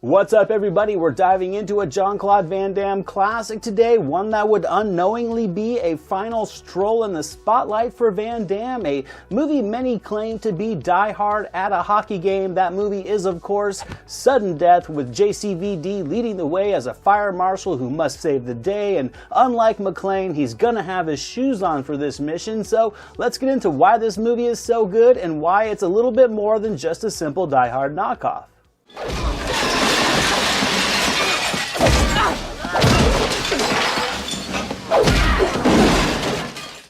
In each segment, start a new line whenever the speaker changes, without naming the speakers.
What's up, everybody? We're diving into a Jean-Claude Van Damme classic today, one that would unknowingly be a final stroll in the spotlight for Van Damme, a movie many claim to be Die Hard at a hockey game. That movie is, of course, Sudden Death, with JCVD leading the way as a fire marshal who must save the day, and unlike McClane, he's gonna have his shoes on for this mission. So let's get into why this movie is so good and why it's a little bit more than just a simple Die Hard knockoff.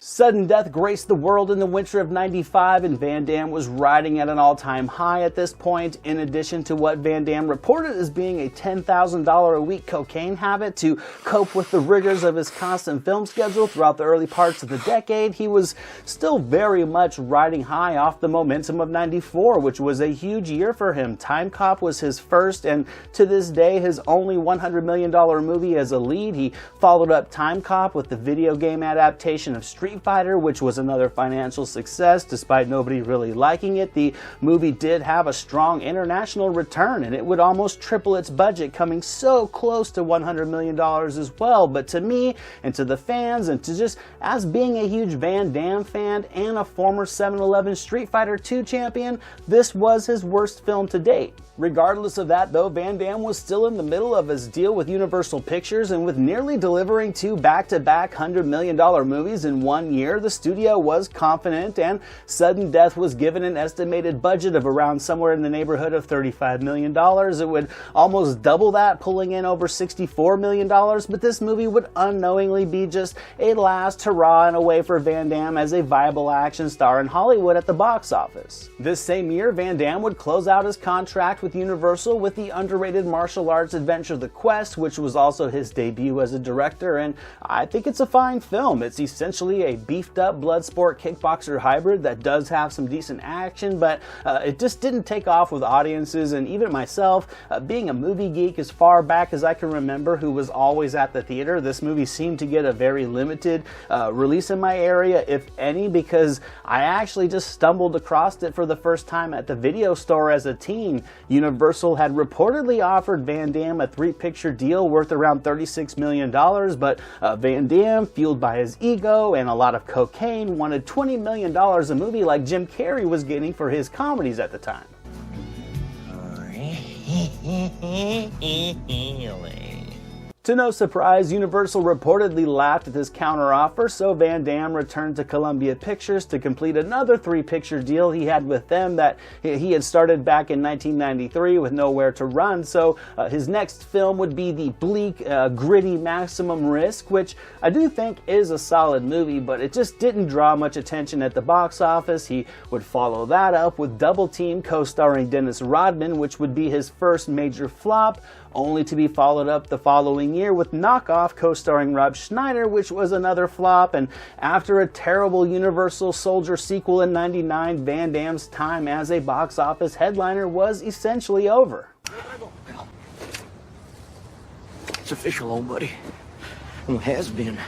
Sudden Death graced the world in the winter of '95, and Van Damme was riding at an all-time high at this point. In addition to what Van Damme reported as being a $10,000 a week cocaine habit to cope with the rigors of his constant film schedule throughout the early parts of the decade, he was still very much riding high off the momentum of '94, which was a huge year for him. Time Cop was his first and to this day his only $100 million movie as a lead. He followed up Time Cop with the video game adaptation of Street Fighter, which was another financial success despite nobody really liking it. The movie did have a strong international return, and it would almost triple its budget, coming so close to $100 million as well. But to me and to the fans, and to just as being a huge Van Damme fan and a former 7-Eleven Street Fighter 2 champion, this was his worst film to date. Regardless of that, though, Van Damme was still in the middle of his deal with Universal Pictures, and with nearly delivering two back-to-back $100 million movies in 1 year, the studio was confident, and Sudden Death was given an estimated budget of around somewhere in the neighborhood of $35 million. It would almost double that, pulling in over $64 million, but this movie would unknowingly be just a last hurrah in a way for Van Damme as a viable action star in Hollywood at the box office. This same year, Van Damme would close out his contract with Universal with the underrated martial arts adventure The Quest, which was also his debut as a director, and I think it's a fine film. It's essentially a beefed up bloodsport kickboxer hybrid that does have some decent action, but it just didn't take off with audiences, and even myself, being a movie geek as far back as I can remember, who was always at the theater, this movie seemed to get a very limited release in my area, if any, because I actually just stumbled across it for the first time at the video store as a teen. Universal had reportedly offered Van Damme a 3-picture deal worth around $36 million, but Van Damme, fueled by his ego and a lot of cocaine, wanted $20 million a movie like Jim Carrey was getting for his comedies at the time. To no surprise, Universal reportedly laughed at this counteroffer, so Van Damme returned to Columbia Pictures to complete another 3-picture deal he had with them that he had started back in 1993 with nowhere to run. So his next film would be the bleak, gritty Maximum Risk, which I do think is a solid movie, but it just didn't draw much attention at the box office. He would follow that up with Double Team, co-starring Dennis Rodman, which would be his first major flop, only to be followed up the following year with Knockoff, co-starring Rob Schneider, which was another flop. And after a terrible Universal Soldier sequel in '99, Van Damme's time as a box office headliner was essentially over.
It's official, old buddy. Well, it has been.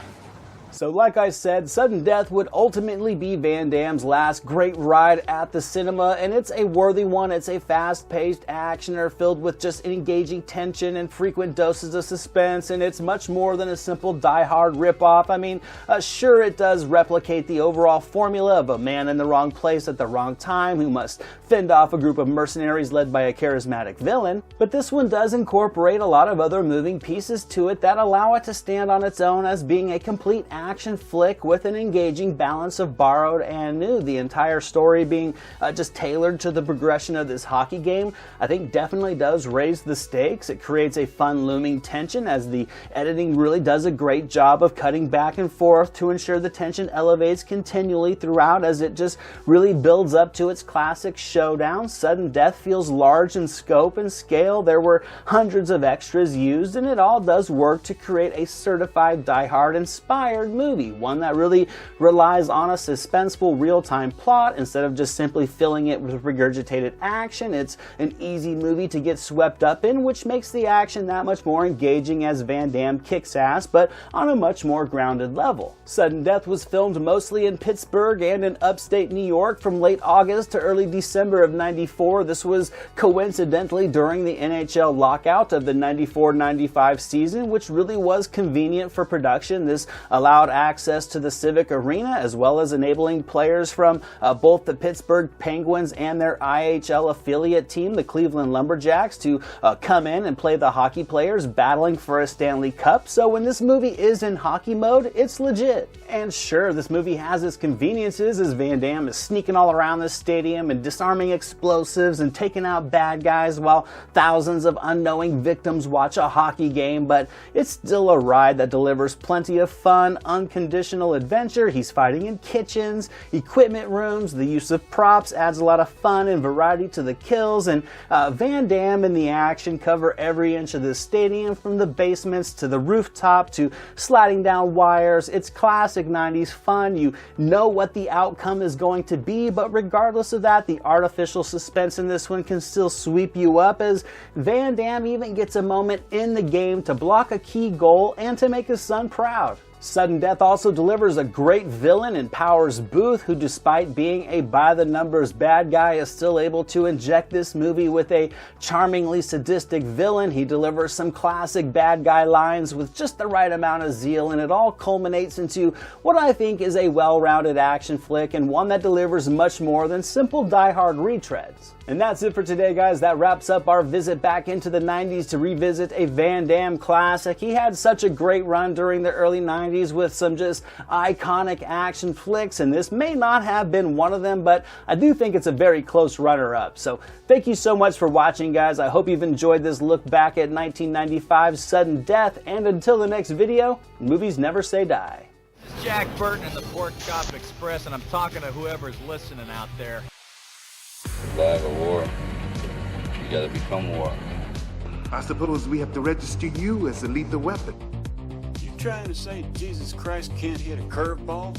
So like I said, Sudden Death would ultimately be Van Damme's last great ride at the cinema, and it's a worthy one. It's a fast-paced actioner filled with just engaging tension and frequent doses of suspense, and it's much more than a simple Die Hard ripoff. I mean, sure, it does replicate the overall formula of a man in the wrong place at the wrong time who must fend off a group of mercenaries led by a charismatic villain, but this one does incorporate a lot of other moving pieces to it that allow it to stand on its own as being a complete action flick with an engaging balance of borrowed and new. The entire story being just tailored to the progression of this hockey game, I think definitely does raise the stakes. It creates a fun looming tension as the editing really does a great job of cutting back and forth to ensure the tension elevates continually throughout as it just really builds up to its classic showdown. Sudden Death feels large in scope and scale. There were hundreds of extras used, and it all does work to create a certified Die Hard inspired movie, one that really relies on a suspenseful real-time plot instead of just simply filling it with regurgitated action. It's an easy movie to get swept up in, which makes the action that much more engaging as Van Damme kicks ass, but on a much more grounded level. Sudden Death was filmed mostly in Pittsburgh and in upstate New York from late August to early December of '94. This was coincidentally during the NHL lockout of the '94-95 season, which really was convenient for production. This allowed access to the Civic Arena, as well as enabling players from both the Pittsburgh Penguins and their IHL affiliate team, the Cleveland Lumberjacks, to come in and play the hockey players battling for a Stanley Cup. So when this movie is in hockey mode, it's legit. And sure, this movie has its conveniences as Van Damme is sneaking all around the stadium and disarming explosives and taking out bad guys while thousands of unknowing victims watch a hockey game, but it's still a ride that delivers plenty of fun, unconditional adventure. He's fighting in kitchens, equipment rooms, the use of props adds a lot of fun and variety to the kills, and Van Damme and the action cover every inch of the stadium, from the basements to the rooftop to sliding down wires. It's classic 90s fun. You know what the outcome is going to be, but regardless of that, the artificial suspense in this one can still sweep you up, as Van Damme even gets a moment in the game to block a key goal and to make his son proud. Sudden Death also delivers a great villain in Powers Booth, who, despite being a by-the-numbers bad guy, is still able to inject this movie with a charmingly sadistic villain. He delivers some classic bad guy lines with just the right amount of zeal, and it all culminates into what I think is a well-rounded action flick, and one that delivers much more than simple die-hard retreads. And that's it for today, guys. That wraps up our visit back into the 90s to revisit a Van Damme classic. He had such a great run during the early 90s with some just iconic action flicks, and this may not have been one of them, but I do think it's a very close runner-up. So thank you so much for watching, guys. I hope you've enjoyed this look back at 1995's Sudden Death, and until the next video, movies never say die.
This is Jack Burton in the Pork Chop Express, and I'm talking to whoever's listening out there.
Survive a war, you gotta become war.
I suppose we have to register you as a lethal weapon.
You trying to say Jesus Christ can't hit a curveball?